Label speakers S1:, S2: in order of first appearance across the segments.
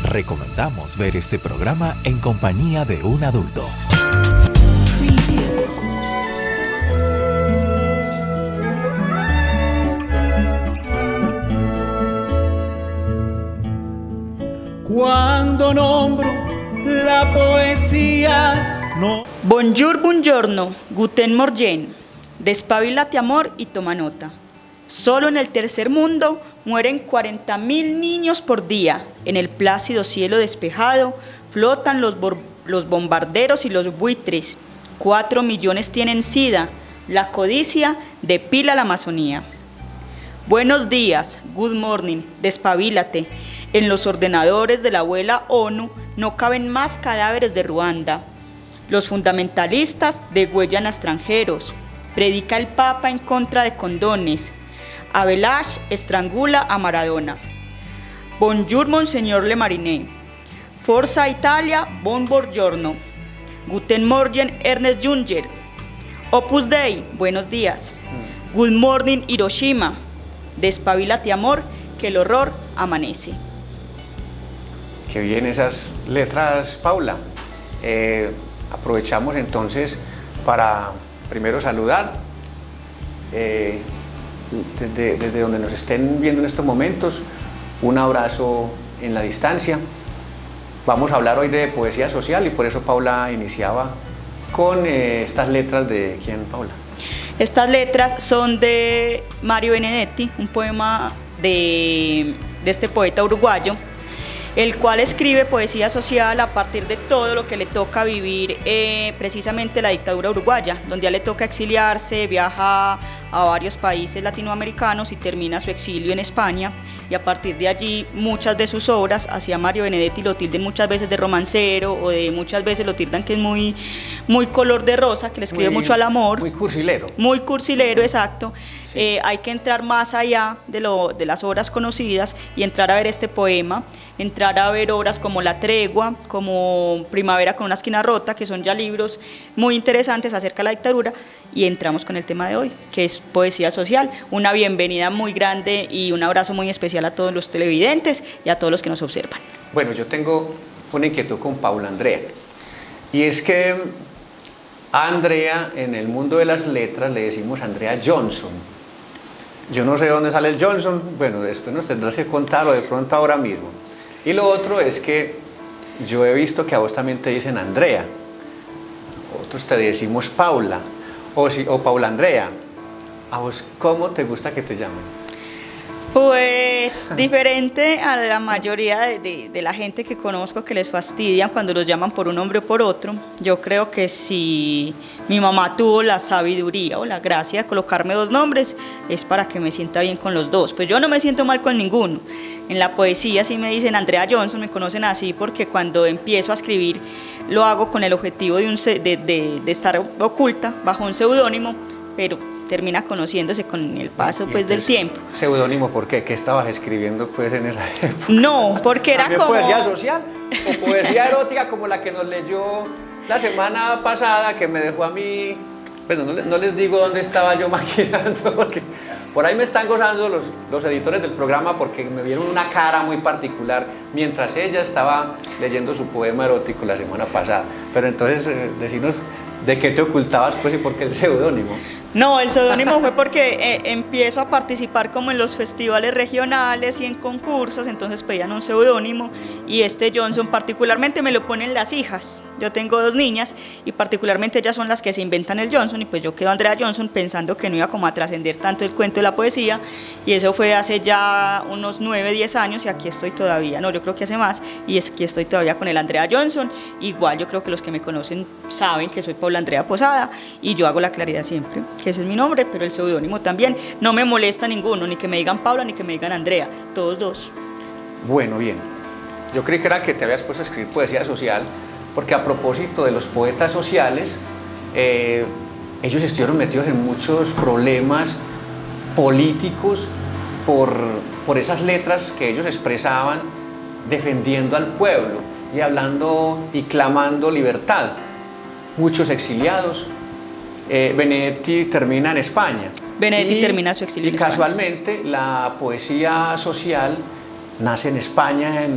S1: Recomendamos ver este programa en compañía de un adulto.
S2: Cuando nombro la poesía, no.
S3: Bonjour, buongiorno, guten morgen. Despabilate, amor, y toma nota. Solo en el tercer mundo mueren 40.000 niños por día. En el plácido cielo despejado flotan los bombarderos y los buitres. 4 millones tienen sida. La codicia depila la Amazonía. Buenos días, good morning, despabilate. En los ordenadores de la abuela ONU no caben más cadáveres de Ruanda. Los fundamentalistas degüellan a extranjeros. Predica el Papa en contra de condones. Abelage estrangula a Maradona. Bonjour, Monseñor Le Mariné. Forza Italia, buon buongiorno. Guten Morgen, Ernest Junger. Opus Dei, buenos días. Good morning, Hiroshima. Despabilate, amor, que el horror amanece.
S4: Qué bien esas letras, Paula. Aprovechamos entonces para primero saludar desde donde nos estén viendo en estos momentos, un abrazo en la distancia. Vamos a hablar hoy de poesía social y por eso Paula iniciaba con estas letras de ¿quién, Paula?
S3: Estas letras son de Mario Benedetti, un poema de este poeta uruguayo, el cual escribe poesía social a partir de todo lo que le toca vivir precisamente la dictadura uruguaya, donde ya le toca exiliarse, viaja a varios países latinoamericanos y termina su exilio en España, y a partir de allí muchas de sus obras, hacia Mario Benedetti lo tilden muchas veces de romancero, o de muchas veces lo tildan que es muy color de rosa, que le escribe mucho al amor.
S4: Muy cursilero.
S3: Muy cursilero, exacto. Sí. Hay que entrar más allá de las obras conocidas y entrar a ver este poema, entrar a ver obras como La Tregua, como Primavera con una esquina rota, que son ya libros muy interesantes acerca de la dictadura, y entramos con el tema de hoy, que es poesía social. Una bienvenida muy grande y un abrazo muy especial a todos los televidentes y a todos los que nos observan.
S4: Bueno, yo tengo una inquietud con Paula Andrea, y es que a Andrea, en el mundo de las letras, le decimos Andrea Johnson. Yo no sé de dónde sale el Johnson, bueno, después nos tendrás que contarlo de pronto ahora mismo. Y lo otro es que yo he visto que a vos también te dicen Andrea, otros te decimos Paula, o Paula Andrea. ¿A vos cómo te gusta que te llamen?
S3: Pues diferente a la mayoría de la gente que conozco, que les fastidian cuando los llaman por un nombre o por otro. Yo creo que si mi mamá tuvo la sabiduría o la gracia de colocarme 2 nombres, es para que me sienta bien con los 2. Pues yo no me siento mal con ninguno. En la poesía sí me dicen Andrea Johnson, me conocen así porque cuando empiezo a escribir lo hago con el objetivo de estar oculta bajo un seudónimo, pero termina conociéndose con el paso pues del tiempo.
S4: ¿Seudónimo por qué? ¿Qué estabas escribiendo pues en esa época?
S3: No, porque era como...
S4: ¿Poesía social o poesía erótica como la que nos leyó la semana pasada, que me dejó a mí? Bueno, no les digo dónde estaba yo maquinando, porque por ahí me están gozando los editores del programa, porque me vieron una cara muy particular mientras ella estaba leyendo su poema erótico la semana pasada. Pero entonces, decinos de qué te ocultabas pues y por qué el seudónimo.
S3: No, el seudónimo fue porque empiezo a participar como en los festivales regionales y en concursos, entonces pedían un seudónimo, y este Johnson particularmente me lo ponen las hijas. Yo tengo 2 niñas y particularmente ellas son las que se inventan el Johnson, y pues yo quedo Andrea Johnson pensando que no iba como a trascender tanto el cuento de la poesía, y eso fue hace ya unos 9, 10 años, y aquí estoy todavía. No, yo creo que hace más, y aquí estoy todavía con el Andrea Johnson. Igual yo creo que los que me conocen saben que soy Paula Andrea Posada, y yo hago la claridad siempre que ese es mi nombre, pero el seudónimo también. No me molesta ninguno, ni que me digan Paula ni que me digan Andrea, todos 2.
S4: Bueno, bien. Yo creí que era que te habías puesto a escribir poesía social, porque a propósito de los poetas sociales, ellos estuvieron metidos en muchos problemas políticos por esas letras que ellos expresaban defendiendo al pueblo y hablando y clamando libertad. Muchos exiliados. Benedetti termina en España.
S3: Benedetti termina su exilio en España.
S4: Y casualmente la poesía social nace en España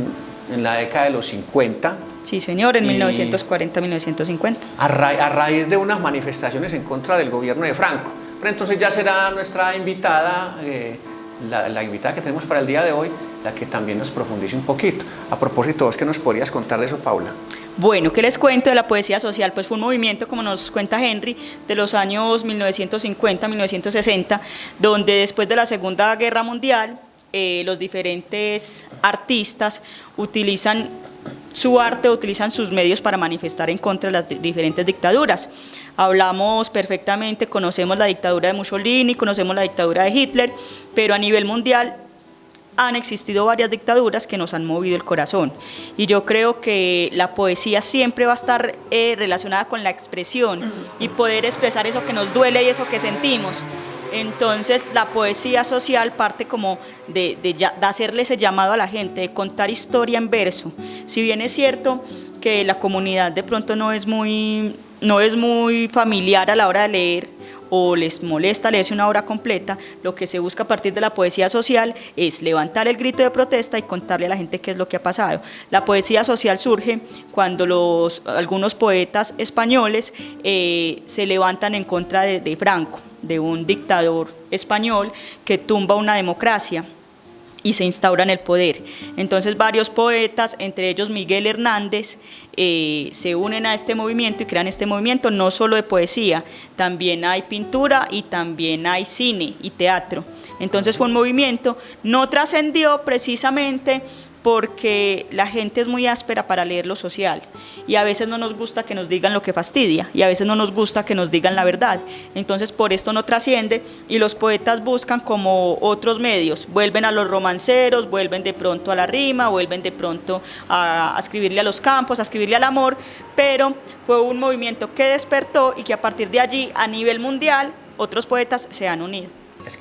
S4: en la década de los 50.
S3: Sí, señor, en 1940-1950.
S4: A raíz de unas manifestaciones en contra del gobierno de Franco. Pero entonces ya será nuestra invitada, la invitada que tenemos para el día de hoy, la que también nos profundice un poquito. A propósito, ¿vos qué nos podrías contar de eso, Paula?
S3: Bueno, ¿qué les cuento de la poesía social? Pues fue un movimiento, como nos cuenta Henry, de los años 1950-1960, donde después de la Segunda Guerra Mundial, los diferentes artistas utilizan su arte, utilizan sus medios para manifestar en contra de las diferentes dictaduras. Hablamos perfectamente, conocemos la dictadura de Mussolini, conocemos la dictadura de Hitler, pero a nivel mundial han existido varias dictaduras que nos han movido el corazón. Y yo creo que la poesía siempre va a estar relacionada con la expresión y poder expresar eso que nos duele y eso que sentimos. Entonces la poesía social parte como de hacerle ese llamado a la gente, de contar historia en verso. Si bien es cierto que la comunidad de pronto no es muy familiar a la hora de leer o les molesta leerse una obra completa, lo que se busca a partir de la poesía social es levantar el grito de protesta y contarle a la gente qué es lo que ha pasado. La poesía social surge cuando algunos poetas españoles se levantan en contra de Franco, de un dictador español que tumba una democracia y se instaura en el poder. Entonces varios poetas, entre ellos Miguel Hernández, se unen a este movimiento y crean este movimiento no solo de poesía, también hay pintura y también hay cine y teatro. Entonces fue un movimiento, no trascendió precisamente porque la gente es muy áspera para leer lo social y a veces no nos gusta que nos digan lo que fastidia y a veces no nos gusta que nos digan la verdad. Entonces por esto no trasciende y los poetas buscan como otros medios, vuelven a los romanceros, vuelven de pronto a la rima, vuelven de pronto a escribirle a los campos, a escribirle al amor, pero fue un movimiento que despertó y que a partir de allí a nivel mundial otros poetas se han unido.
S4: Es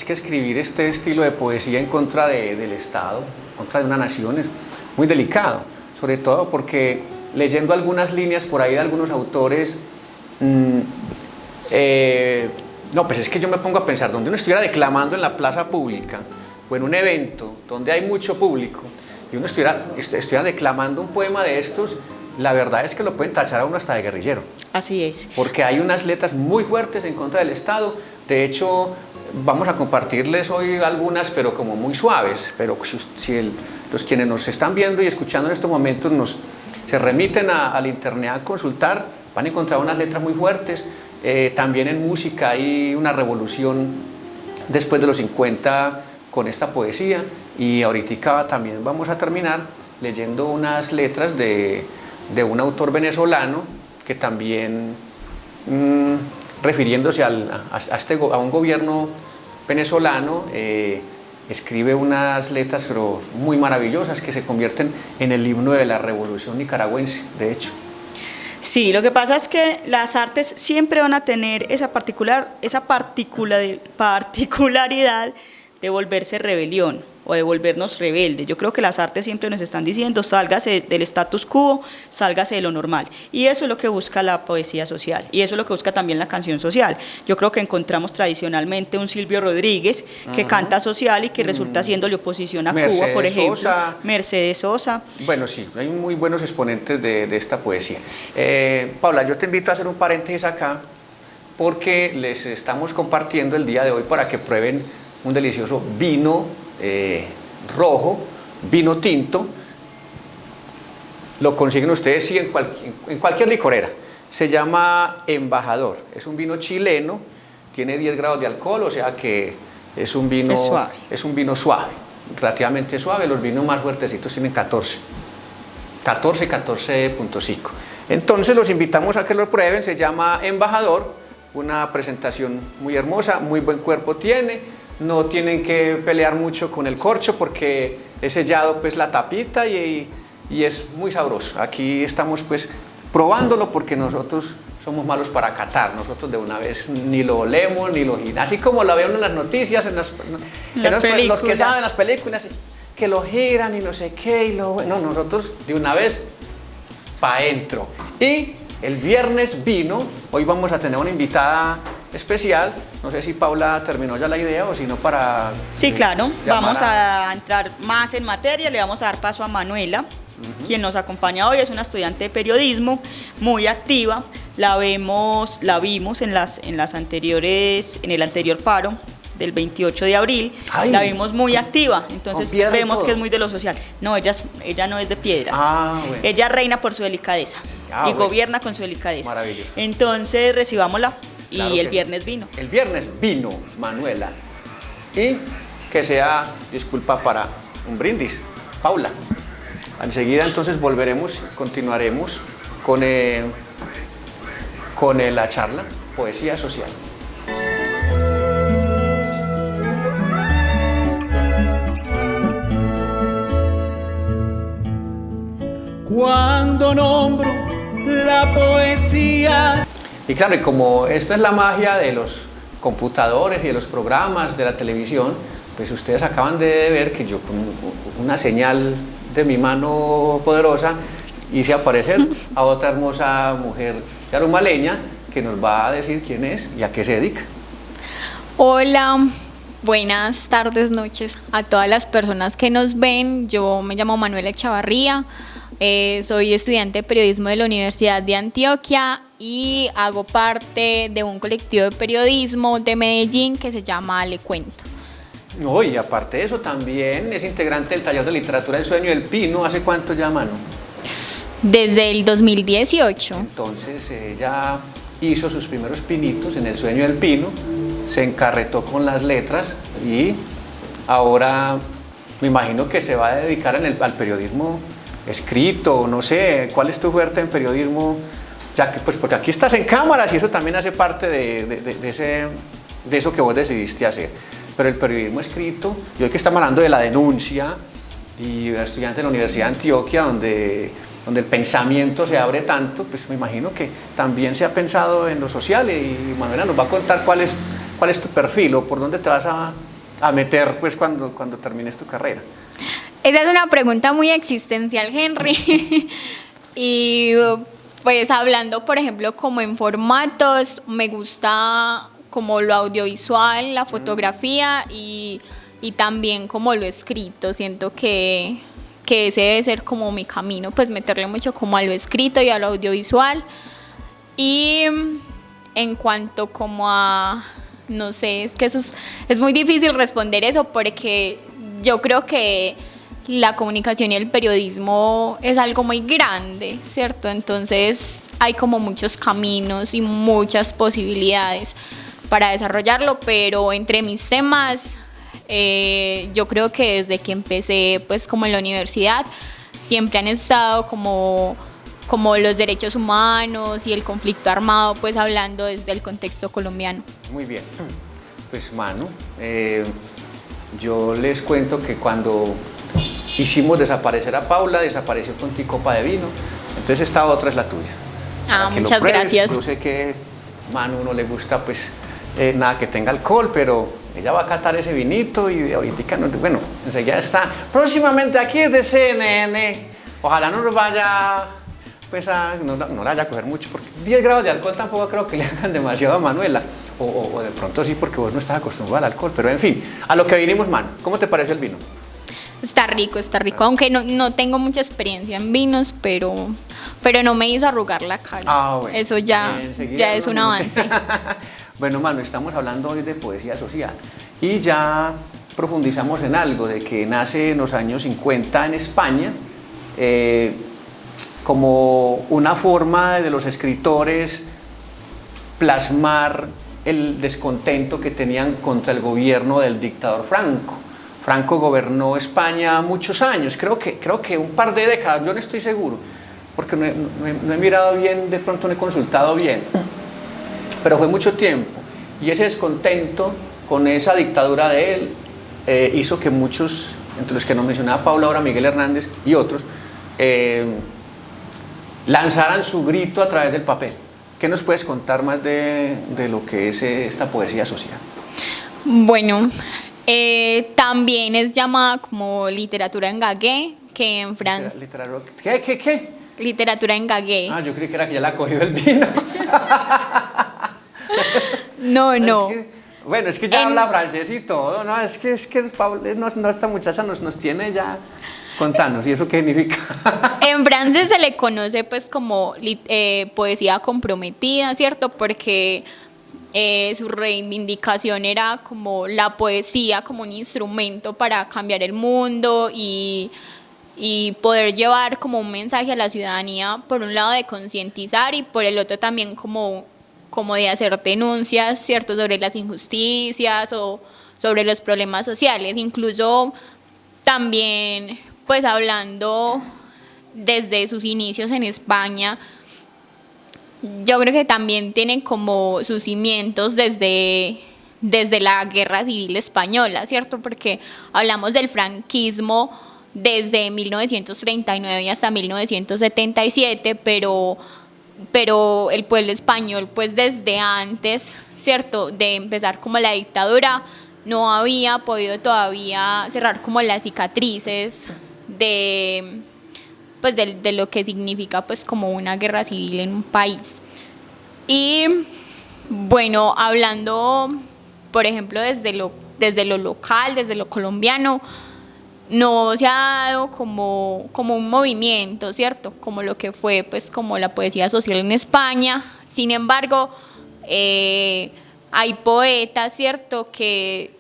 S4: que escribir este estilo de poesía en contra del Estado, en contra de una nación, es muy delicado, sobre todo porque leyendo algunas líneas por ahí de algunos autores, pues es que yo me pongo a pensar, donde uno estuviera declamando en la plaza pública o en un evento donde hay mucho público y uno estuviera declamando un poema de estos, la verdad es que lo pueden tachar a uno hasta de guerrillero.
S3: Así es.
S4: Porque hay unas letras muy fuertes en contra del Estado, de hecho vamos a compartirles hoy algunas, pero como muy suaves, pero si los quienes nos están viendo y escuchando en estos momentos se remiten al internet a consultar, van a encontrar unas letras muy fuertes. También en música hay una revolución después de los 50 con esta poesía y ahorita también vamos a terminar leyendo unas letras de un autor venezolano que también refiriéndose a un gobierno venezolano, escribe unas letras pero muy maravillosas que se convierten en el himno de la revolución nicaragüense, de hecho.
S3: Sí, lo que pasa es que las artes siempre van a tener esa particularidad de volverse rebelión o de volvernos rebeldes. Yo creo que las artes siempre nos están diciendo, sálgase del status quo, sálgase de lo normal. Y eso es lo que busca la poesía social, y eso es lo que busca también la canción social. Yo creo que encontramos tradicionalmente un Silvio Rodríguez que canta social y que resulta haciéndole oposición a Cuba, por ejemplo. Sosa. Mercedes Sosa.
S4: Bueno, sí, hay muy buenos exponentes de esta poesía. Paula, yo te invito a hacer un paréntesis acá, porque les estamos compartiendo el día de hoy para que prueben un delicioso vino rojo, vino tinto. Lo consiguen ustedes sí, en cualquier licorera. Se llama Embajador, es un vino chileno, tiene 10 grados de alcohol, o sea que es un vino suave, relativamente suave. Los vinos más fuertecitos tienen 14.5. Entonces los invitamos a que lo prueben. Se llama Embajador, una presentación muy hermosa, muy buen cuerpo tiene. No tienen que pelear mucho con el corcho porque es sellado pues la tapita y es muy sabroso. Aquí estamos pues probándolo porque nosotros somos malos para catar. Nosotros de una vez ni lo olemos ni lo giramos. Así como lo ven en las noticias, en las películas. Los que saben las películas, que lo giran y no sé qué. Nosotros de una vez para adentro. Y el viernes vino, hoy vamos a tener una invitada especial. No sé si Paula terminó ya la idea o si no para...
S3: Sí, claro,
S4: llamar
S3: vamos a entrar más en materia, le vamos a dar paso a Manuela, quien nos acompaña hoy, es una estudiante de periodismo muy activa, la vimos en las anteriores, en el anterior paro del 28 de abril,
S4: Ay,
S3: la vimos muy activa, entonces
S4: con piedra y
S3: vemos
S4: todo.
S3: que es muy de lo social. No, ella no es de piedras,
S4: Bueno.
S3: ella reina por su delicadeza y
S4: Bueno.
S3: gobierna con su delicadeza.
S4: Maravilloso.
S3: Entonces recibámosla y
S4: Claro
S3: el
S4: que
S3: viernes
S4: sí.
S3: vino.
S4: El viernes vino Manuela. Y que sea disculpa para un brindis. Paula. Enseguida entonces volveremos, continuaremos con la charla Poesía Social.
S2: Cuando nombro la poesía.
S4: Y claro, y como esta es la magia de los computadores y de los programas de la televisión, pues ustedes acaban de ver que yo con una señal de mi mano poderosa hice aparecer a otra hermosa mujer yarumaleña que nos va a decir quién es y a qué se dedica.
S5: Hola, buenas tardes, noches a todas las personas que nos ven. Yo me llamo Manuela Chavarría, soy estudiante de periodismo de la Universidad de Antioquia y hago parte de un colectivo de periodismo de Medellín que se llama Le Cuento.
S4: No, y aparte de eso también es integrante del taller de literatura El Sueño del Pino. ¿Hace cuánto ya, Manu?
S5: Desde el 2018.
S4: Entonces ella hizo sus primeros pinitos en El Sueño del Pino, se encarretó con las letras y ahora me imagino que se va a dedicar al periodismo escrito, no sé, ¿cuál es tu fuerte en periodismo? Ya que, pues porque aquí estás en cámaras y eso también hace parte de eso que vos decidiste hacer. Pero el periodismo escrito, y hoy que estamos hablando de la denuncia, y estudiante de la Universidad de Antioquia, donde el pensamiento se abre tanto, pues me imagino que también se ha pensado en lo social y Manuela nos va a contar cuál es tu perfil o por dónde te vas a meter pues, cuando termines tu carrera.
S5: Esa es una pregunta muy existencial, Henry. Y pues hablando, por ejemplo, como en formatos, me gusta como lo audiovisual, la fotografía y también como lo escrito. Siento que ese debe ser como mi camino, pues meterle mucho como a lo escrito y a lo audiovisual. Y en cuanto como a, no sé, es que eso es muy difícil responder eso porque yo creo que la comunicación y el periodismo es algo muy grande, ¿cierto? Entonces hay como muchos caminos y muchas posibilidades para desarrollarlo, pero entre mis temas, yo creo que desde que empecé pues como en la universidad, siempre han estado como los derechos humanos y el conflicto armado, pues hablando desde el contexto colombiano.
S4: Muy bien, pues Manu, yo les cuento que cuando hicimos desaparecer a Paula, desapareció con tu copa de vino, entonces esta otra es la tuya.
S5: Muchas gracias.
S4: Yo sé que a Manu no le gusta pues nada que tenga alcohol, pero ella va a catar ese vinito y ahorita, bueno, enseguida está. Próximamente aquí es de CNN. Ojalá no nos vaya, pues no la vaya a coger mucho, porque 10 grados de alcohol tampoco creo que le hagan demasiado a Manuela. O de pronto sí, porque vos no estás acostumbrado al alcohol. Pero en fin, a lo que vinimos, Manu, ¿cómo te parece el vino?
S5: Está rico, aunque no tengo mucha experiencia en vinos, pero no me hizo arrugar la cara.
S4: Bueno.
S5: Eso ya es un avance.
S4: Bueno, Manu, estamos hablando hoy de poesía social y ya profundizamos en algo de que nace en los años 50 en España como una forma de los escritores plasmar el descontento que tenían contra el gobierno del dictador Franco. Franco gobernó España muchos años, creo que un par de décadas, yo no estoy seguro, porque no he mirado bien, de pronto no he consultado bien, pero fue mucho tiempo, y ese descontento con esa dictadura de él hizo que muchos, entre los que nos mencionaba Paula ahora, Miguel Hernández y otros, lanzaran su grito a través del papel. ¿Qué nos puedes contar más de lo que es esta poesía social?
S5: Bueno, también es llamada como literatura en gagué, que en francés...
S4: ¿Qué?
S5: Literatura en gagué.
S4: Yo creí que era que ya la ha cogido el vino.
S5: No, no.
S4: Bueno, es que ya habla francés y todo, ¿no? Es que esta muchacha nos tiene ya... Contanos, ¿y eso qué significa?
S5: En francés se le conoce pues como poesía comprometida, ¿cierto? Porque su reivindicación era como la poesía como un instrumento para cambiar el mundo y poder llevar como un mensaje a la ciudadanía, por un lado de concientizar y por el otro también como de hacer denuncias, ¿cierto? Sobre las injusticias o sobre los problemas sociales, incluso también pues hablando desde sus inicios en España. Yo creo que también tienen como sus cimientos desde la Guerra Civil Española, ¿cierto? Porque hablamos del franquismo desde 1939 hasta 1977, pero el pueblo español, pues desde antes, ¿cierto?, de empezar como la dictadura, no había podido todavía cerrar como las cicatrices de lo que significa pues como una guerra civil en un país. Y bueno, hablando por ejemplo desde lo local, desde lo colombiano, no se ha dado como un movimiento, ¿cierto? Como lo que fue pues como la poesía social en España. Sin embargo, hay poetas, ¿cierto?, que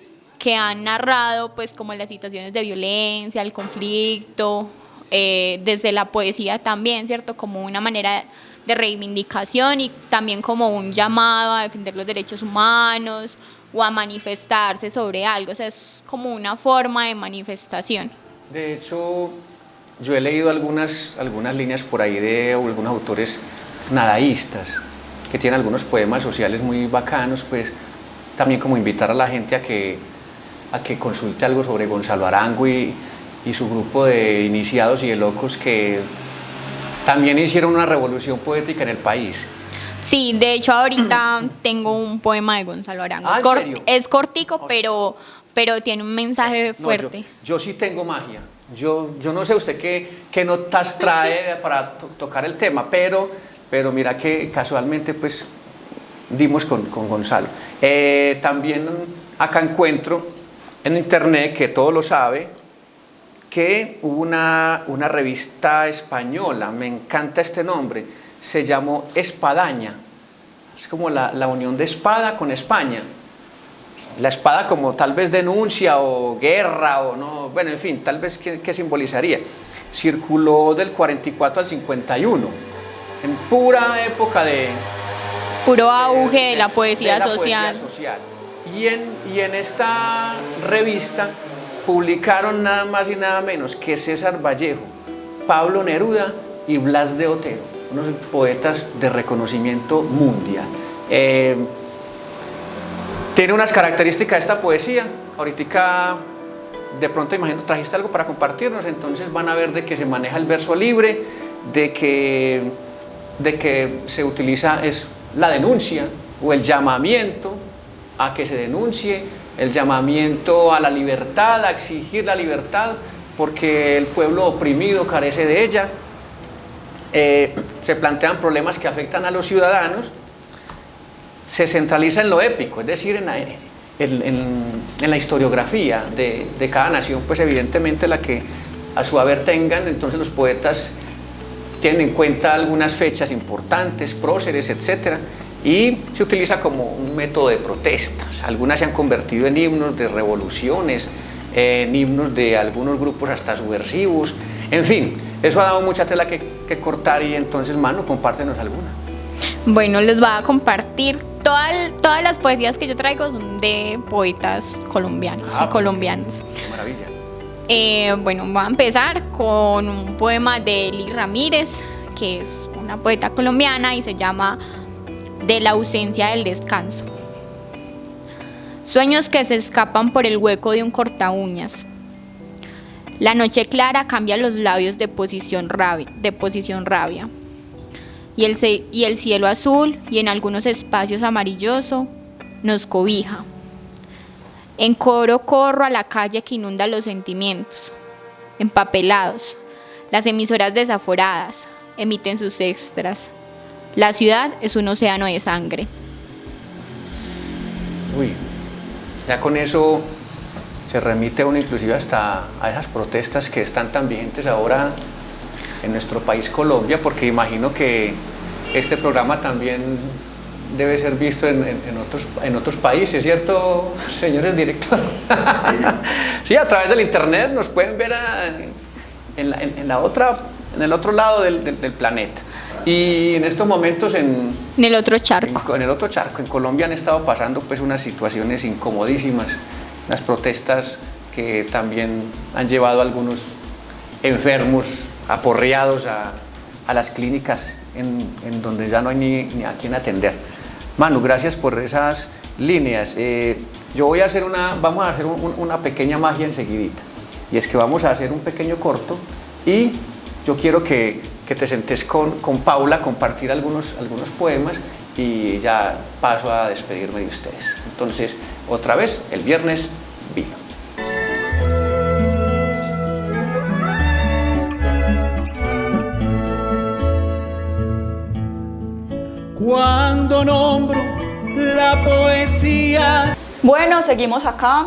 S5: han narrado pues como las situaciones de violencia, el conflicto, desde la poesía también, ¿cierto?, como una manera de reivindicación y también como un llamado a defender los derechos humanos o a manifestarse sobre algo, o sea, es como una forma de manifestación.
S4: De hecho, yo he leído algunas líneas por ahí de algunos autores nadaístas que tienen algunos poemas sociales muy bacanos, pues también como invitar a la gente a que consulte algo sobre Gonzalo Arango y su grupo de iniciados y de locos que también hicieron una revolución poética en el país.
S5: Sí, de hecho ahorita tengo un poema de Gonzalo Arango.
S4: ¿En serio?
S5: Es cortico, pero tiene un mensaje fuerte.
S4: No, yo sí tengo magia. Yo no sé usted qué notas trae para tocar el tema, pero mira que casualmente pues dimos con Gonzalo. También acá encuentro en internet, que todo lo sabe, que hubo una revista española, me encanta este nombre, se llamó Espadaña, es como la unión de espada con España, la espada como tal vez denuncia o guerra o no, bueno, en fin, tal vez qué simbolizaría. Circuló del 44 al 51, en pura época de...
S5: Puro auge de la poesía social.
S4: Y en esta revista publicaron nada más y nada menos que César Vallejo, Pablo Neruda y Blas de Otero, unos poetas de reconocimiento mundial. Tiene unas características esta poesía. Ahorita de pronto imagino trajiste algo para compartirnos, entonces van a ver de que se maneja el verso libre, de que se utiliza es la denuncia o el llamamiento a que se denuncie, el llamamiento a la libertad, a exigir la libertad, porque el pueblo oprimido carece de ella. Se plantean problemas que afectan a los ciudadanos, se centraliza en lo épico, es decir, en la historiografía de cada nación, pues evidentemente la que a su haber tengan. Entonces los poetas tienen en cuenta algunas fechas importantes, próceres, etcétera, y se utiliza como un método de protestas. Algunas se han convertido en himnos de revoluciones, en himnos de algunos grupos hasta subversivos, en fin, eso ha dado mucha tela que cortar. Y entonces, Manu, compártenos alguna.
S5: Bueno, les voy a compartir todas las poesías que yo traigo son de poetas colombianos y colombianas.
S4: Qué maravilla.
S5: Bueno, voy a empezar con un poema de Eli Ramírez, que es una poeta colombiana y se llama De la ausencia del descanso. Sueños que se escapan por el hueco de un cortaúñas. La noche clara cambia los labios de posición rabia. Y el cielo azul y en algunos espacios amarilloso nos cobija. En coro corro a la calle que inunda los sentimientos. Empapelados, las emisoras desaforadas emiten sus extras. La ciudad es un océano de sangre.
S4: uy, ya con eso se remite uno inclusive hasta a esas protestas que están tan vigentes ahora en nuestro país Colombia, porque imagino que este programa también debe ser visto en otros países, ¿cierto, señores directores? Sí, a través del internet nos pueden ver en el otro lado del planeta. Y en estos momentos
S5: en el otro charco.
S4: En el otro charco, en Colombia han estado pasando pues unas situaciones incomodísimas, unas protestas que también han llevado a algunos enfermos aporreados a las clínicas en donde ya no hay ni a quién atender. Manu, gracias por esas líneas. Yo vamos a hacer una pequeña magia enseguidita, y es que vamos a hacer un pequeño corto y yo quiero que te sentes con Paula a compartir algunos poemas y ya paso a despedirme de ustedes. Entonces, otra vez, el viernes vino.
S2: Cuando nombro la poesía.
S3: Bueno, seguimos acá.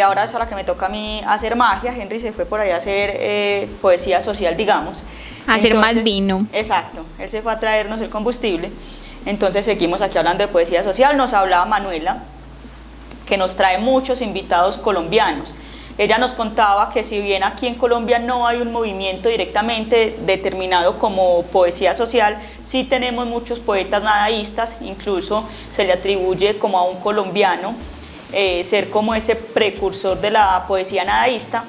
S3: Ahora es a la que me toca a mí hacer magia. Henry se fue por ahí a hacer poesía social, digamos.
S5: Hacer más vino.
S3: Exacto, él se fue a traernos el combustible. Entonces seguimos aquí hablando de poesía social. Nos hablaba Manuela, que nos trae muchos invitados colombianos. Ella nos contaba que si bien aquí en Colombia no hay un movimiento directamente determinado como poesía social, sí tenemos muchos poetas nadaístas, incluso se le atribuye como a un colombiano ser como ese precursor de la poesía nadaísta.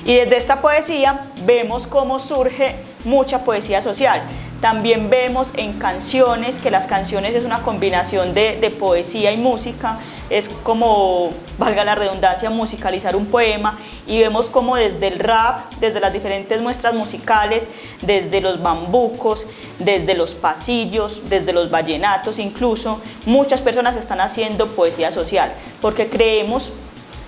S3: Y desde esta poesía vemos cómo surge mucha poesía social. También vemos en canciones, que las canciones es una combinación de poesía y música, es como, valga la redundancia, musicalizar un poema, y vemos como desde el rap, desde las diferentes muestras musicales, desde los bambucos, desde los pasillos, desde los vallenatos incluso, muchas personas están haciendo poesía social, porque creemos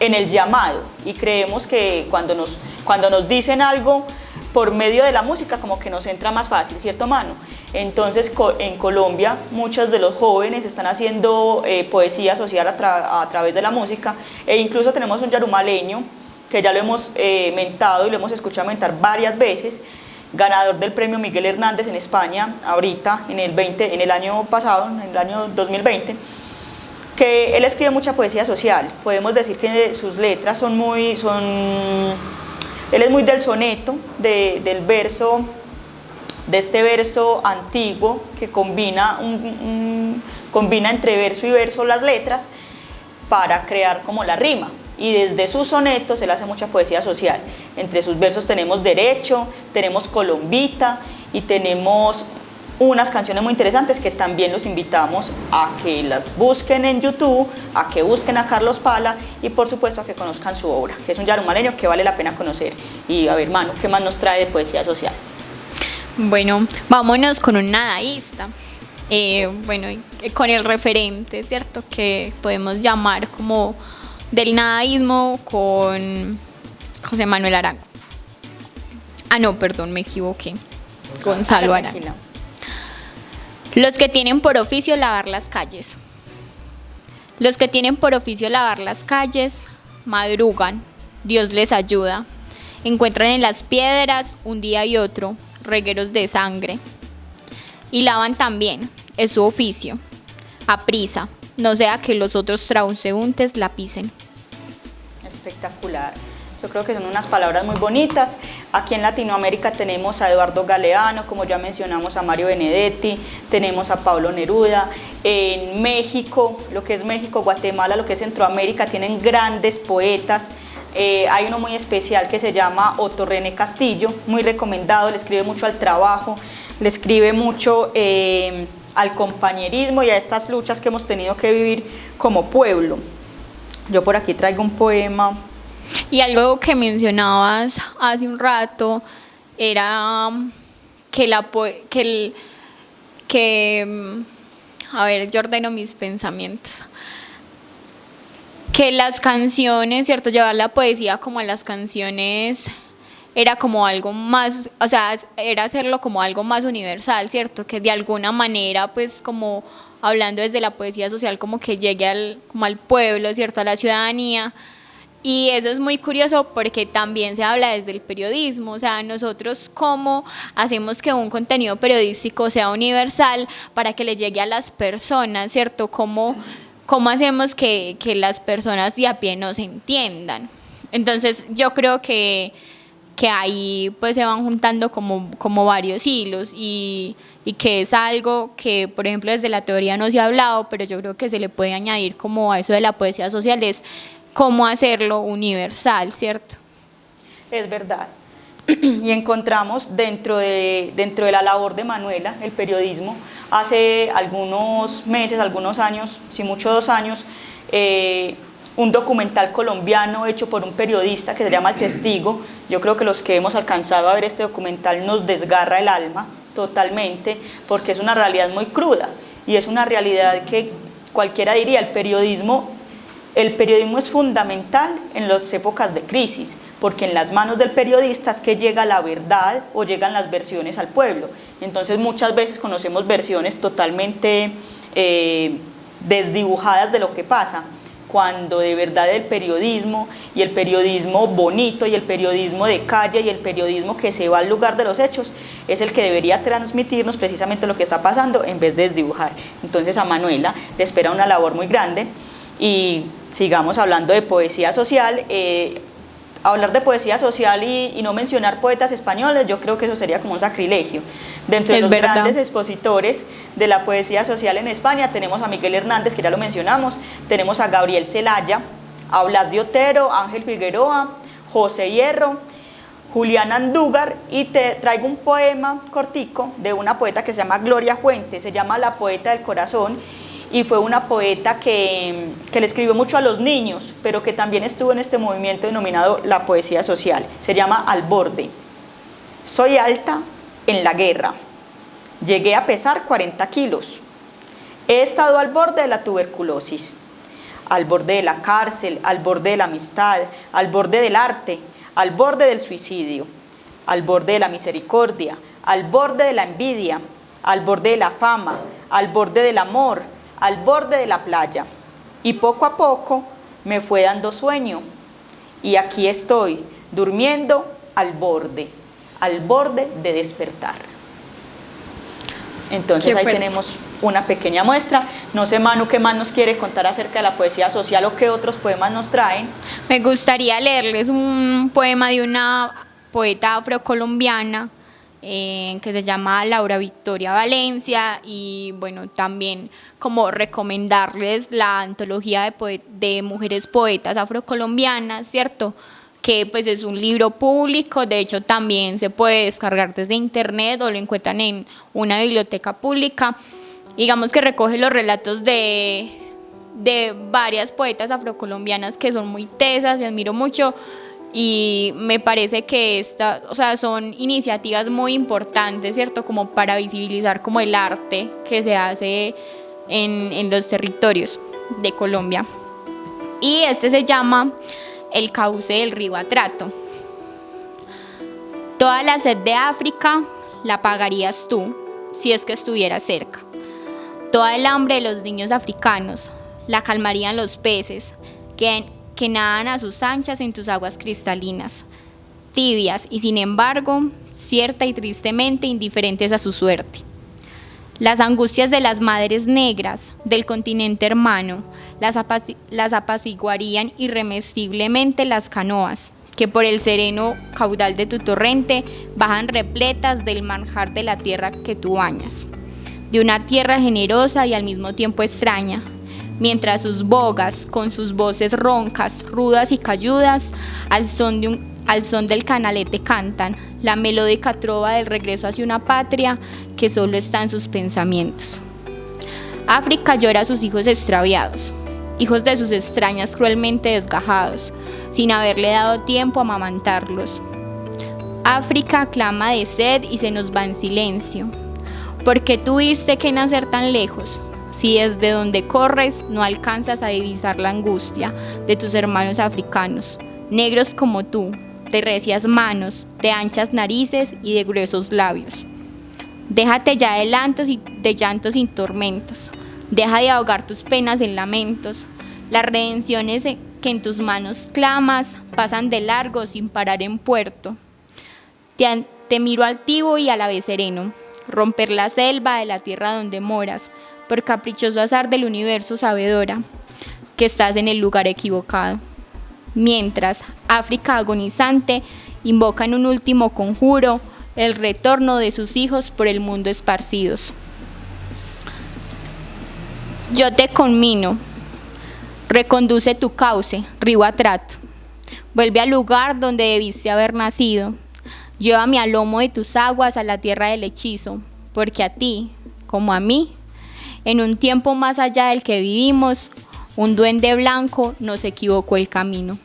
S3: en el llamado y creemos que cuando nos dicen algo por medio de la música como que nos entra más fácil, ¿cierto, Manu? Entonces en Colombia muchos de los jóvenes están haciendo poesía social a través de la música, e incluso tenemos un yarumaleño que ya lo hemos mentado y lo hemos escuchado mentar varias veces, ganador del premio Miguel Hernández en España ahorita en el año pasado, en el año 2020, que él escribe mucha poesía social. Podemos decir que sus letras él es muy del soneto, del verso, de este verso antiguo que combina entre verso y verso las letras para crear como la rima. Y desde sus sonetos él hace mucha poesía social. Entre sus versos tenemos Derecho, tenemos Colombita y tenemos unas canciones muy interesantes que también los invitamos a que las busquen en YouTube, a que busquen a Carlos Pala y por supuesto a que conozcan su obra, que es un yarumaleño que vale la pena conocer. Y a ver, Manu, ¿qué más nos trae de poesía social?
S5: Bueno, vámonos con un nadaísta. Con el referente, ¿cierto? Que podemos llamar como del nadaísmo, con José Manuel Arango. Me equivoqué. Gonzalo Arango. Los que tienen por oficio lavar las calles. Los que tienen por oficio lavar las calles, madrugan, Dios les ayuda. Encuentran en las piedras, un día y otro, regueros de sangre. Y lavan también, es su oficio. Aprisa, no sea que los otros transeúntes la pisen.
S3: Espectacular. Yo creo que son unas palabras muy bonitas. Aquí en Latinoamérica tenemos a Eduardo Galeano, como ya mencionamos, a Mario Benedetti, tenemos a Pablo Neruda. En México, lo que es México, Guatemala, lo que es Centroamérica, tienen grandes poetas. Hay uno muy especial que se llama Otto René Castillo, muy recomendado, le escribe mucho al trabajo, le escribe mucho al compañerismo y a estas luchas que hemos tenido que vivir como pueblo. Yo por aquí traigo un poema.
S5: Y algo que mencionabas hace un rato era yo ordeno mis pensamientos. Que las canciones, ¿cierto? Llevar la poesía como a las canciones era como algo más, o sea, era hacerlo como algo más universal, ¿cierto? Que de alguna manera, pues, como hablando desde la poesía social, como que llegue como al pueblo, ¿cierto? A la ciudadanía. Y eso es muy curioso porque también se habla desde el periodismo, o sea, nosotros cómo hacemos que un contenido periodístico sea universal para que le llegue a las personas, ¿cierto? ¿Cómo hacemos que las personas de a pie nos entiendan? Entonces yo creo que ahí pues se van juntando como varios hilos y que es algo que, por ejemplo, desde la teoría no se ha hablado, pero yo creo que se le puede añadir como a eso de la poesía social, es cómo hacerlo universal, ¿cierto?
S3: Es verdad. Y encontramos dentro de la labor de Manuela, el periodismo, hace algunos meses, algunos años, si mucho 2 años, un documental colombiano hecho por un periodista que se llama El Testigo. Yo creo que los que hemos alcanzado a ver este documental nos desgarra el alma totalmente, porque es una realidad muy cruda y es una realidad que cualquiera diría, el periodismo es fundamental en las épocas de crisis, porque en las manos del periodista es que llega la verdad o llegan las versiones al pueblo. Entonces muchas veces conocemos versiones totalmente desdibujadas de lo que pasa, cuando de verdad el periodismo, y el periodismo bonito, y el periodismo de calle, y el periodismo que se va al lugar de los hechos, es el que debería transmitirnos precisamente lo que está pasando en vez de desdibujar. Entonces a Manuela le espera una labor muy grande. Y sigamos hablando de poesía social. Hablar de poesía social y no mencionar poetas españoles, yo creo que eso sería como un sacrilegio. Dentro de los grandes expositores de la poesía social en España tenemos a Miguel Hernández, que ya lo mencionamos, tenemos a Gabriel Celaya, a Blas de Otero, Ángel Figueroa, José Hierro, Julián Andújar, y te traigo un poema cortico de una poeta que se llama Gloria Fuentes, se llama La Poeta del Corazón, y fue una poeta que le escribió mucho a los niños, pero que también estuvo en este movimiento denominado la poesía social. Se llama Al Borde. Soy alta en la guerra, llegué a pesar 40 kilos, he estado al borde de la tuberculosis, al borde de la cárcel, al borde de la amistad, al borde del arte, al borde del suicidio, al borde de la misericordia, al borde de la envidia, al borde de la fama, al borde del amor, al borde de la playa, y poco a poco me fue dando sueño, y aquí estoy, durmiendo al borde de despertar. Entonces ahí tenemos una pequeña muestra. No sé, Manu, ¿qué más nos quiere contar acerca de la poesía social o qué otros poemas nos traen?
S5: Me gustaría leerles un poema de una poeta afrocolombiana que se llama Laura Victoria Valencia, y bueno, también como recomendarles la antología de mujeres poetas afrocolombianas, ¿cierto? Que pues es un libro público, de hecho también se puede descargar desde internet o lo encuentran en una biblioteca pública. Digamos que recoge los relatos de varias poetas afrocolombianas que son muy tesas y admiro mucho, y me parece que son iniciativas muy importantes, ¿cierto? Como para visibilizar como el arte que se hace en los territorios de Colombia. Y este se llama El cauce del río Atrato. Toda la sed de África la pagarías tú si es que estuvieras cerca. Toda el hambre de los niños africanos la calmarían los peces que nadan a sus anchas en tus aguas cristalinas, tibias y sin embargo, cierta y tristemente indiferentes a su suerte. Las angustias de las madres negras del continente hermano las apaciguarían irremesiblemente las canoas, que por el sereno caudal de tu torrente bajan repletas del manjar de la tierra que tú bañas, de una tierra generosa y al mismo tiempo extraña, mientras sus bogas, con sus voces roncas, rudas y calludas, al son del canalete cantan, la melódica trova del regreso hacia una patria que solo está en sus pensamientos. África llora a sus hijos extraviados, hijos de sus extrañas cruelmente desgajados, sin haberle dado tiempo a amamantarlos. África clama de sed y se nos va en silencio. ¿Por qué tuviste que nacer tan lejos? Si desde donde corres no alcanzas a divisar la angustia de tus hermanos africanos, negros como tú, de recias manos, de anchas narices y de gruesos labios. Déjate ya de llantos sin tormentos, Deja de ahogar tus penas en lamentos. Las redenciones que en tus manos clamas pasan de largo sin parar en puerto. Te miro altivo y a la vez sereno, romper la selva de la tierra donde moras, por caprichoso azar del universo sabedora, que estás en el lugar equivocado. Mientras, África agonizante invoca en un último conjuro el retorno de sus hijos por el mundo esparcidos. Yo te conmino, reconduce tu cauce, río Atrato, vuelve al lugar donde debiste haber nacido, llévame al lomo de tus aguas a la tierra del hechizo, porque a ti, como a mí, en un tiempo más allá del que vivimos, un duende blanco nos equivocó el camino.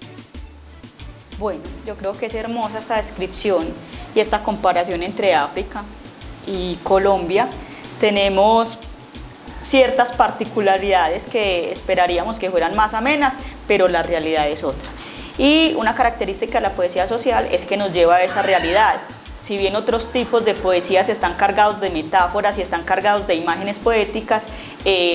S3: Bueno, yo creo que es hermosa esta descripción y esta comparación entre África y Colombia. Tenemos ciertas particularidades que esperaríamos que fueran más amenas, pero la realidad es otra. Y una característica de la poesía social es que nos lleva a esa realidad. Si bien otros tipos de poesías están cargados de metáforas y están cargados de imágenes poéticas,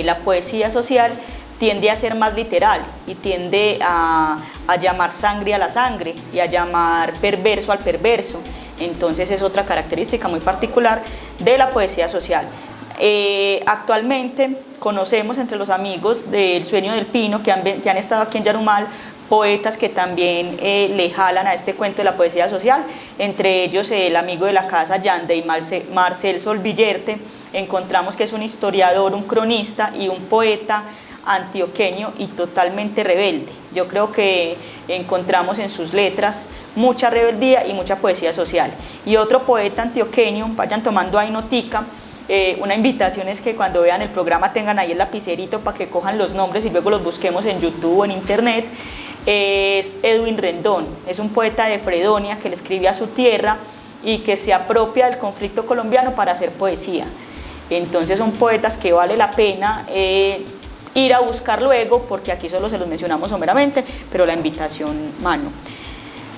S3: la poesía social tiende a ser más literal y tiende a llamar sangre a la sangre y a llamar perverso al perverso. Entonces es otra característica muy particular de la poesía social. Actualmente conocemos entre los amigos del Sueño del Pino que han estado aquí en Yarumal poetas que también le jalan a este cuento de la poesía social, entre ellos el amigo de la casa Yandey Marcel Solvillerte. Encontramos que es un historiador, un cronista y un poeta antioqueño y totalmente rebelde. Yo creo que encontramos en sus letras mucha rebeldía y mucha poesía social. Y otro poeta antioqueño, vayan tomando ahí notica, una invitación es que cuando vean el programa tengan ahí el lapicerito para que cojan los nombres y luego los busquemos en YouTube o en internet. Es Edwin Rendón, es un poeta de Fredonia que le escribe a su tierra y que se apropia del conflicto colombiano para hacer poesía. Entonces son poetas que vale la pena ir a buscar luego, porque aquí solo se los mencionamos someramente, pero la invitación, mano.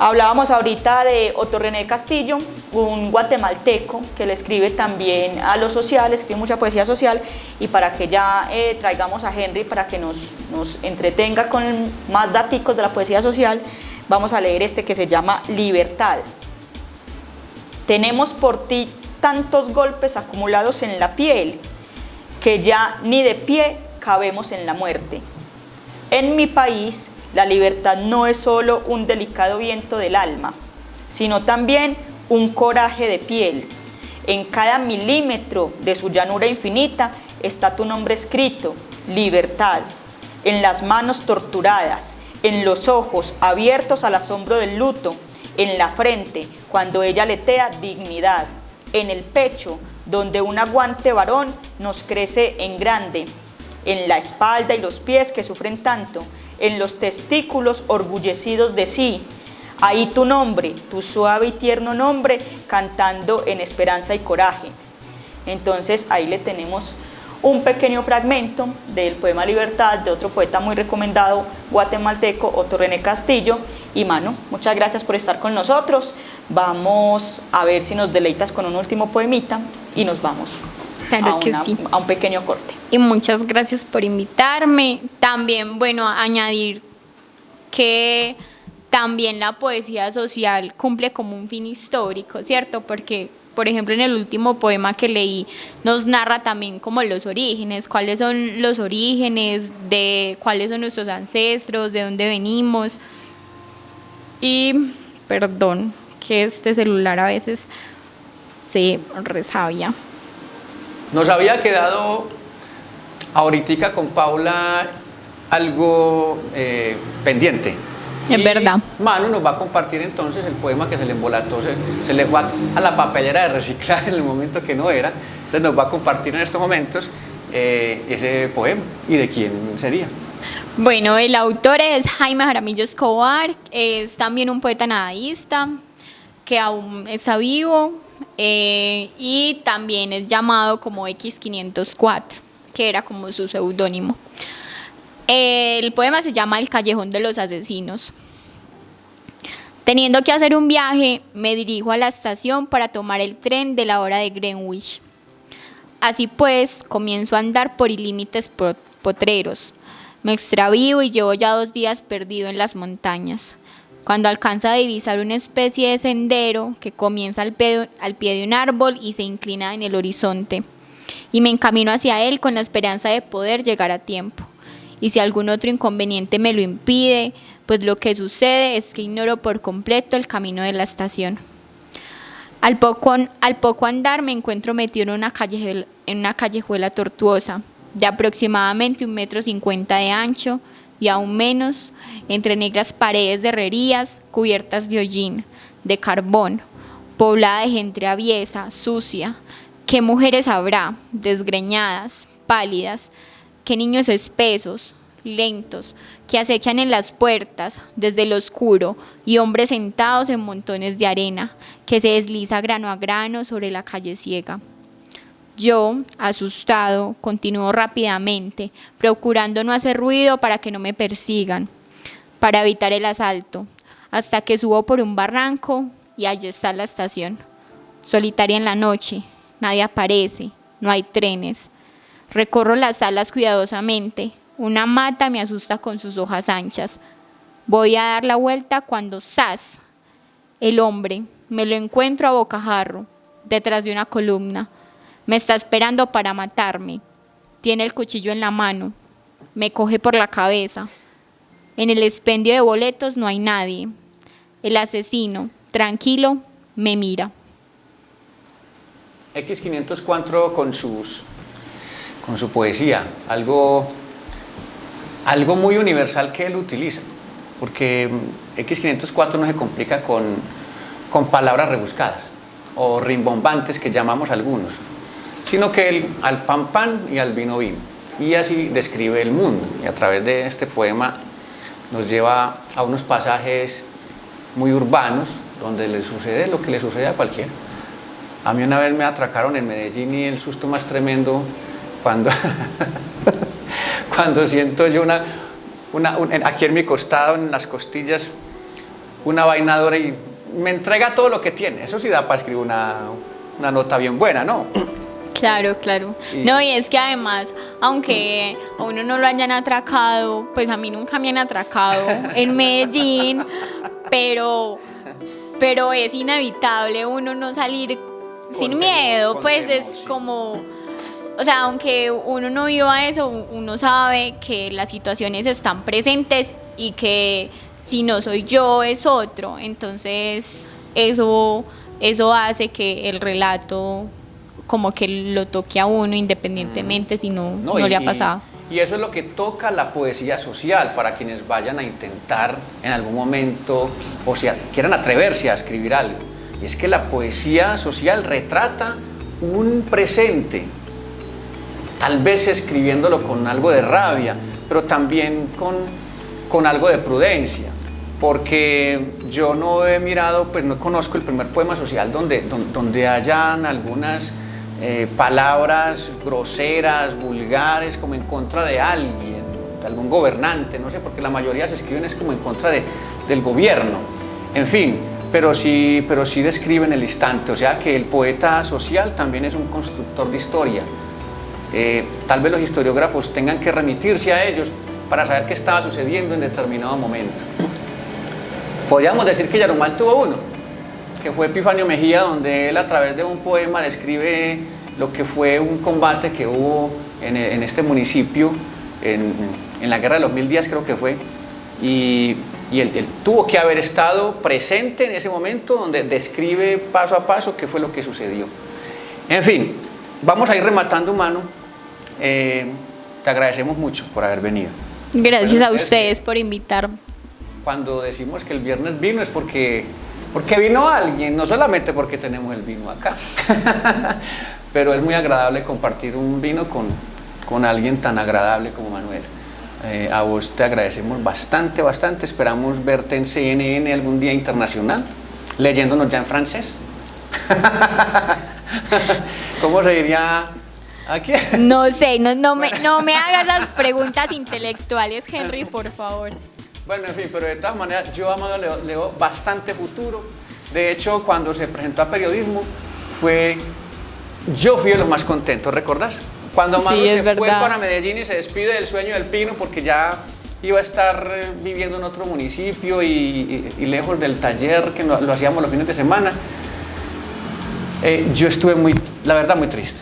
S3: Hablábamos ahorita de Otto René Castillo, un guatemalteco que le escribe también a lo social, escribe mucha poesía social, y para que ya traigamos a Henry para que nos entretenga con más daticos de la poesía social, vamos a leer este que se llama Libertad. Tenemos por ti tantos golpes acumulados en la piel, que ya ni de pie cabemos en la muerte. En mi país, la libertad no es solo un delicado viento del alma, sino también un coraje de piel. En cada milímetro de su llanura infinita está tu nombre escrito, libertad. En las manos torturadas, en los ojos abiertos al asombro del luto, en la frente, cuando ella aletea dignidad, en el pecho, donde un aguante varón nos crece en grande, en la espalda y los pies que sufren tanto, en los testículos orgullecidos de sí. Ahí tu nombre, tu suave y tierno nombre, cantando en esperanza y coraje. Entonces ahí le tenemos un pequeño fragmento del poema Libertad, de otro poeta muy recomendado guatemalteco, Otto René Castillo. Y Manu, muchas gracias por estar con nosotros. Vamos a ver si nos deleitas con un último poemita y nos vamos a un pequeño corte.
S5: Y muchas gracias por invitarme. También, bueno, añadir que también la poesía social cumple como un fin histórico, ¿cierto? Porque, por ejemplo, en el último poema que leí nos narra también como los orígenes, cuáles son los orígenes, de cuáles son nuestros ancestros, de dónde venimos. Y, perdón, que este celular a veces se resabia.
S4: Nos había quedado ahorita con Paula algo pendiente.
S5: Es verdad.
S4: Manu nos va a compartir entonces el poema que se le embolató, se le fue a la papelera de reciclaje en el momento que no era. Entonces nos va a compartir en estos momentos ese poema. ¿Y de quién sería?
S5: Bueno, el autor es Jaime Jaramillo Escobar, es también un poeta nadaísta que aún está vivo y también es llamado como X504, que era como su seudónimo. El poema se llama El Callejón de los Asesinos. Teniendo que hacer un viaje, me dirijo a la estación para tomar el tren de la hora de Greenwich. Así pues, comienzo a andar por ilímites potreros. Me extravío y llevo ya 2 días perdido en las montañas. Cuando alcanzo a divisar una especie de sendero que comienza al pie de un árbol y se inclina en el horizonte, y me encamino hacia él con la esperanza de poder llegar a tiempo. Y si algún otro inconveniente me lo impide, pues lo que sucede es que ignoro por completo el camino de la estación. Al poco andar me encuentro metido en una callejuela tortuosa, de aproximadamente 1,50 m de ancho y aún menos, entre negras paredes de herrerías cubiertas de hollín, de carbón, poblada de gente aviesa, sucia. ¿Qué mujeres habrá, desgreñadas, pálidas? ¿Qué niños espesos, lentos, que acechan en las puertas desde el oscuro, y hombres sentados en montones de arena que se desliza grano a grano sobre la calle ciega? Yo, asustado, continúo rápidamente, procurando no hacer ruido para que no me persigan, para evitar el asalto, hasta que subo por un barranco y allí está la estación. Solitaria en la noche, nadie aparece, no hay trenes. Recorro las salas cuidadosamente. Una mata me asusta con sus hojas anchas. Voy a dar la vuelta cuando ¡zas! El hombre, me lo encuentro a bocajarro, detrás de una columna. Me está esperando para matarme. Tiene el cuchillo en la mano. Me coge por la cabeza. En el expendio de boletos no hay nadie. El asesino, tranquilo, me mira.
S4: X504 con su poesía, algo muy universal que él utiliza, porque X504 no se complica con palabras rebuscadas o rimbombantes que llamamos algunos, sino que él al pan pan y al vino vino, y así describe el mundo, y a través de este poema nos lleva a unos pasajes muy urbanos donde le sucede lo que le sucede a cualquiera. A mí una vez me atracaron en Medellín y el susto más tremendo cuando siento yo aquí en mi costado, en las costillas, una vainadora y me entrega todo lo que tiene. Eso sí da para escribir una nota bien buena, ¿no?
S5: Claro. No, y es que además, aunque a uno no lo hayan atracado, pues a mí nunca me han atracado en Medellín, pero es inevitable uno no salir sin miedo, pues es como, o sea, aunque uno no viva eso, uno sabe que las situaciones están presentes y que si no soy yo es otro, entonces eso hace que el relato como que lo toque a uno independientemente si no le ha pasado.
S4: Y eso es lo que toca la poesía social para quienes vayan a intentar en algún momento, o sea, quieran atreverse a escribir algo. Y es que la poesía social retrata un presente, tal vez escribiéndolo con algo de rabia, pero también con algo de prudencia, porque yo no he mirado, pues no conozco el primer poema social donde hayan algunas palabras groseras, vulgares, como en contra de alguien, de algún gobernante, no sé, porque la mayoría se escriben es como en contra del gobierno, en fin, pero sí describen el instante, o sea que el poeta social también es un constructor de historia. Tal vez los historiógrafos tengan que remitirse a ellos para saber qué estaba sucediendo en determinado momento. Podríamos decir que Yarumal tuvo uno, que fue Epifanio Mejía, donde él a través de un poema describe lo que fue un combate que hubo en este municipio en la Guerra de los 1000 días, creo que fue, y él tuvo que haber estado presente en ese momento donde describe paso a paso qué fue lo que sucedió. En fin, vamos a ir rematando, Manu. Te agradecemos mucho por haber venido.
S5: Gracias a ustedes por invitarme.
S4: Cuando decimos que el viernes vino es porque vino alguien, no solamente porque tenemos el vino acá, pero es muy agradable compartir un vino con alguien tan agradable como Manuel. A vos te agradecemos bastante, esperamos verte en CNN algún día internacional, leyéndonos ya en francés. ¿Cómo se diría aquí?
S5: No sé, no me hagas esas preguntas intelectuales, Henry, por favor.
S4: Bueno, en fin, pero de todas maneras yo a Manuel le veo bastante futuro. De hecho, cuando se presentó a periodismo fue yo fui de los más contentos, ¿recordás? Cuando Manu
S5: Sí, es
S4: se fue
S5: verdad.
S4: para Medellín y se despide del sueño del pino porque ya iba a estar viviendo en otro municipio y lejos del taller que lo hacíamos los fines de semana, yo estuve la verdad, muy triste.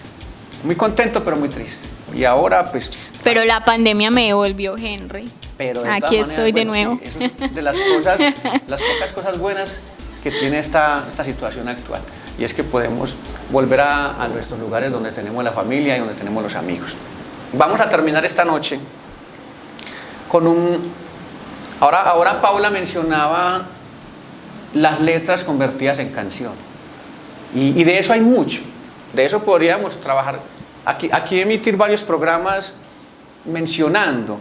S4: Muy contento, pero muy triste. Y ahora, pues...
S5: Pero la pandemia me devolvió, Henry.
S4: Pero de
S5: Aquí
S4: todas maneras,
S5: estoy de
S4: bueno,
S5: nuevo.
S4: sí, eso es de las pocas cosas buenas que tiene esta situación actual. Y es que podemos volver a nuestros lugares donde tenemos la familia y donde tenemos los amigos. Vamos a terminar esta noche con Ahora Paula mencionaba las letras convertidas en canción. Y de eso hay mucho. De eso podríamos trabajar. Aquí emitir varios programas mencionando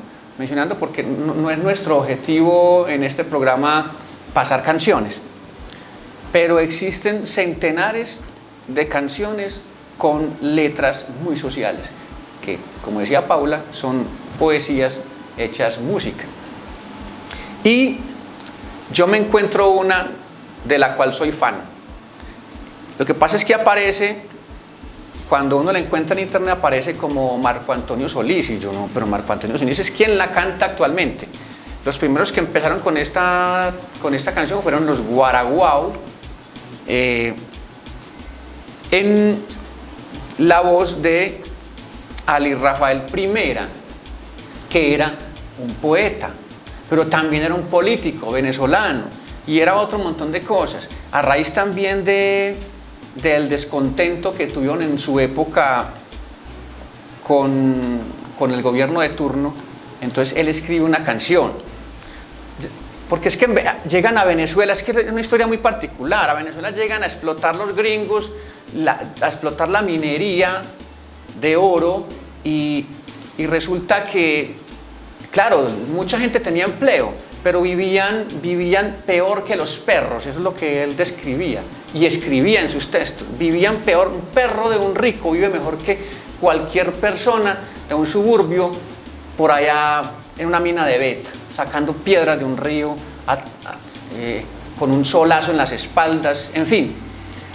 S4: porque no es nuestro objetivo en este programa pasar canciones, pero existen centenares de canciones con letras muy sociales, que, como decía Paula, son poesías hechas música. Y yo me encuentro una de la cual soy fan. Lo que pasa es que aparece... Cuando uno la encuentra en internet aparece como Marco Antonio Solís, y yo no, pero Marco Antonio Solís es quien la canta actualmente. Los primeros que empezaron con esta canción fueron los Guaraguao, en la voz de Ali Rafael Primera, que era un poeta, pero también era un político venezolano, y era otro montón de cosas, a raíz también del descontento que tuvieron en su época con el gobierno de turno. Entonces él escribe una canción, porque es que llegan a Venezuela, es que es una historia muy particular. A Venezuela llegan a explotar los gringos, a explotar la minería de oro, y resulta que, claro, mucha gente tenía empleo, pero vivían peor que los perros. Eso es lo que él describía y escribía en sus textos. Vivían peor. Un perro de un rico vive mejor que cualquier persona de un suburbio por allá en una mina de beta, sacando piedras de un río con un solazo en las espaldas. En fin,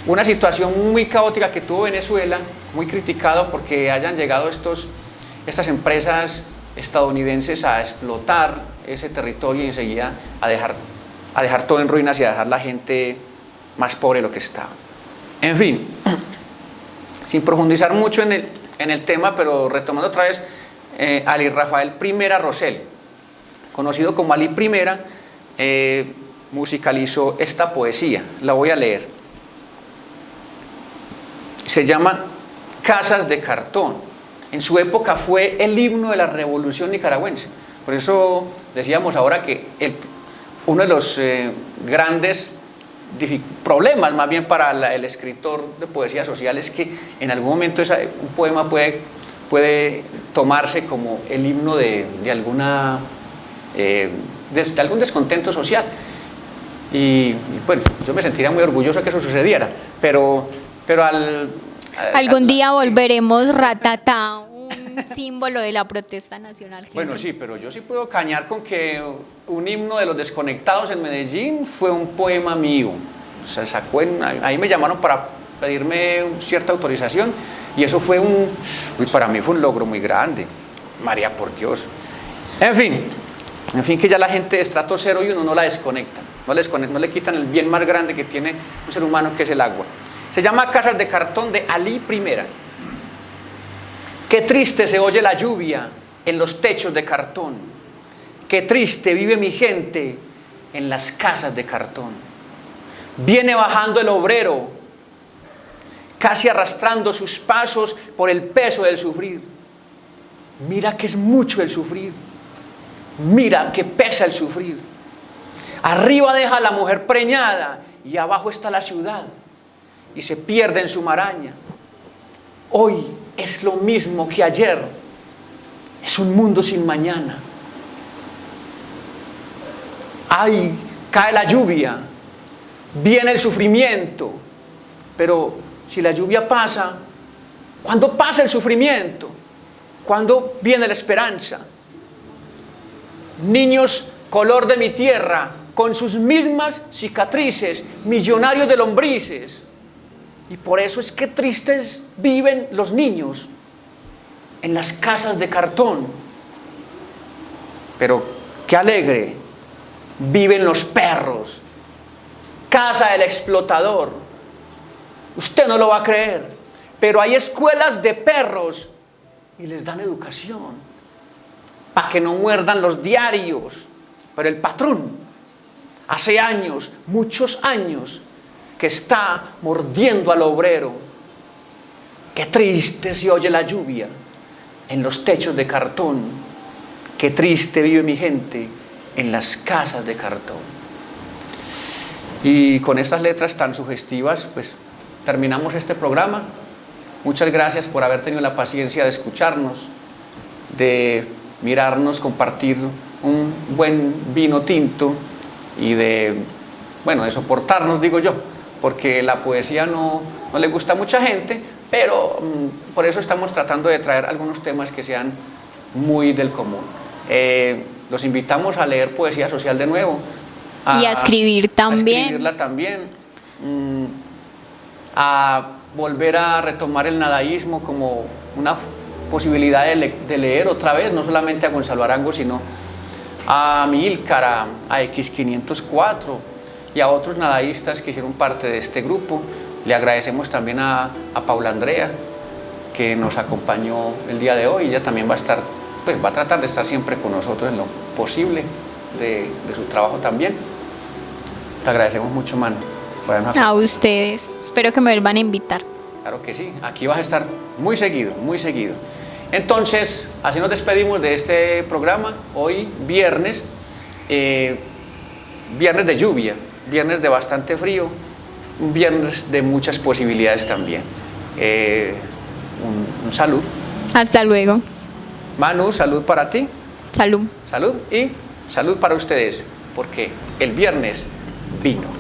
S4: una situación muy caótica que tuvo Venezuela, muy criticado porque hayan llegado estas empresas estadounidenses a explotar ese territorio y enseguida a dejar todo en ruinas y a dejar la gente más pobre de lo que estaba. En fin, sin profundizar mucho en el tema, pero retomando otra vez, Ali Rafael Primera Rosell, conocido como Ali Primera, musicalizó esta poesía. La voy a leer. Se llama Casas de Cartón. En su época fue el himno de la revolución nicaragüense. Por eso decíamos ahora que uno de los grandes problemas más bien para el escritor de poesía social es que en algún momento un poema puede tomarse como el himno de algún descontento social. Y bueno, yo me sentiría muy orgulloso de que eso sucediera, pero
S5: algún día volveremos Ratata, un símbolo de la protesta nacional.
S4: Bueno, sí, pero yo sí puedo cañar con que un himno de los desconectados en Medellín fue un poema mío. Se sacó ahí me llamaron para pedirme cierta autorización y eso fue para mí fue un logro muy grande. María, por Dios. En fin, que ya la gente de estrato 0 y 1 no la desconectan, no le quitan el bien más grande que tiene un ser humano, que es el agua. Se llama Casas de Cartón, de Ali Primera. Qué triste se oye la lluvia en los techos de cartón. Qué triste vive mi gente en las casas de cartón. Viene bajando el obrero, casi arrastrando sus pasos por el peso del sufrir. Mira que es mucho el sufrir. Mira que pesa el sufrir. Arriba deja la mujer preñada y abajo está la ciudad y se pierde en su maraña. Hoy es lo mismo que ayer. Es un mundo sin mañana. Ay, cae la lluvia, viene el sufrimiento, pero si la lluvia pasa, ¿cuándo pasa el sufrimiento? ¿Cuándo viene la esperanza? Niños color de mi tierra, con sus mismas cicatrices, millonarios de lombrices, Y por eso es que tristes viven los niños en las casas de cartón. Pero qué alegre viven los perros. Casa del explotador. Usted no lo va a creer, pero hay escuelas de perros y les dan educación para que no muerdan los diarios. Pero el patrón, hace años, muchos años, que está mordiendo al obrero. Qué triste se oye la lluvia en los techos de cartón. Qué triste vive mi gente en las casas de cartón. Y con estas letras tan sugestivas, pues terminamos este programa. Muchas gracias por haber tenido la paciencia de escucharnos, de mirarnos, compartir un buen vino tinto y de soportarnos, digo yo, porque la poesía no le gusta a mucha gente, pero por eso estamos tratando de traer algunos temas que sean muy del común. Los invitamos a leer poesía social de nuevo.
S5: Y a escribir también.
S4: A escribirla también. A volver a retomar el nadaísmo como una posibilidad de leer otra vez, no solamente a Gonzalo Arango, sino a Amílcar, a X504 y a otros nadaístas que hicieron parte de este grupo. Le agradecemos también a Paula Andrea, que nos acompañó el día de hoy. Ella también va a tratar de estar siempre con nosotros en lo posible de su trabajo también. Te agradecemos mucho, Manu.
S5: A ustedes. Espero que me vuelvan a invitar.
S4: Claro que sí. Aquí vas a estar muy seguido, muy seguido. Entonces, así nos despedimos de este programa. Hoy, viernes, viernes de lluvia, viernes de bastante frío, un viernes de muchas posibilidades también. Un salud.
S5: Hasta luego.
S4: Manu, salud para ti.
S5: Salud.
S4: Salud y salud para ustedes, porque el viernes vino.